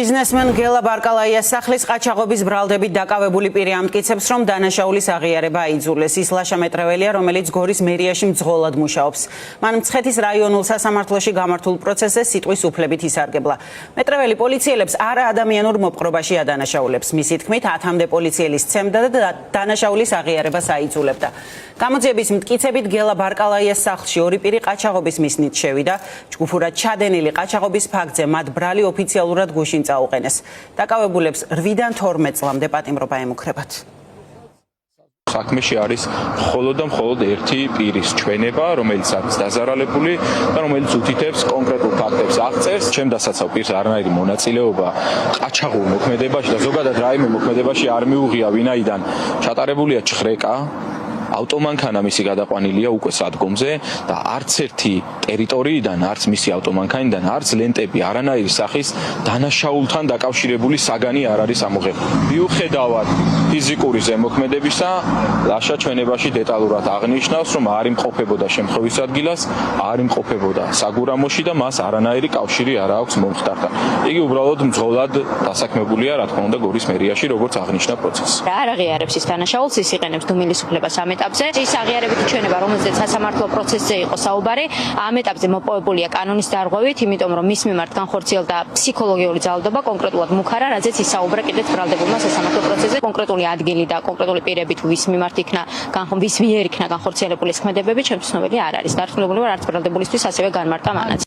Biznesmen Gela Barkalaia სახლის ყაჩაღობის ბრალდებით დაკავებული პირი ამტკიცებს, რომ დანაშაულის აღიარება აიძულეს. ის ლაშა მეტრეველია, რომელიც გორის მერიაში მძღოლად მუშაობს. მან მცხეთის რაიონულ სასამართლოში გამართულ პროცესზე სიტყვის უფლებით ისარგებლა. მეტრეველი პოლიციელებს არა ადამიანურ მოპყრობაში ადანაშაულებს. მისი თქმით, 10-მდე პოლიციელი სცემდა და დანაშაულის აღიარებას აიძულებდა. გამოძიების მტკიცებით გელა ბარკალაიას სახლში ორი პირი ყაჩაღობის მიზნით შევიდა. ჯგუფურად ჩადენილი ყაჩაღობის ფაქტზე მათ ბრალი ოფიციალურად გუშინ წაუყენეს. დაკავებულებს 8-დან 12 წლამდე პატიმრობა ემუქრებათ. საქმეში არის მხოლოდ ერთი პირის ჩვენება, რომელიც არის დაზარალებული და რომელიც უთითებს კონკრეტულ ფაქტებს აღწერს. ჩემ დასაცავ პირს არანაირი მონაწილეობა ყაჩაღურ მოქმედებაში და ზოგადად რაიმე მოქმედებაში არ მიუღია, ვინაიდან ჩატარებულია ჩხრეკა. ავტომანქანა მისი გადაყვანილია უკვე სადგომზე და არც ერთი ტერიტორიიდან, არც მისი ავტომანქანიდან, არც ლენტები არანაირი სახის დანაშაულთან დაკავშირებული საგანი არ არის ამოღებული. მიუხედავად ფიზიკური ზემოქმედებისა, ლაშა ჩვენებაში დეტალურად აღნიშნავს, რომ არ იმყოფებოდა შემთხვევის ადგილას, არ იმყოფებოდა საგურამოში და მას არანაირი კავშირი არ აქვს მომხდართან. იგი უბრალოდ მძღოლად დასაქმებულია, რა თქმა უნდა, გორის მერიაში, როგორც აღნიშნა პროცესს. არ აღიარებს ის დანაშაულს, ის იყენებს დუმილის უფლებას ამ ეტაპზე. ის აღიარებითი ჩვენება, რომელზეც სასამართლო პროცესზე იყო საუბარი, ამ ეტაპზე მოპოვებულია კანონის დარღვევით, იმიტომ რომ მის მიმართ განხორციელდა ფსიქოლოგიური ძალადობა, კონკრეტულად მუქარა, რაზეც ისაუბრა კიდეც ბრალდებულმა სასამართლო პროცესზე. კონკრეტული ადგილი და კონკრეტული პირები თუ ვის მიმართ იქნა ვის მიერ იქნა განხორციელებული ქმედებები, ჩემთვის ცნობილი არ არის. დარწმუნებული ვარ, არც ბრალდებულისთვის ასევე განმარტა მანაც.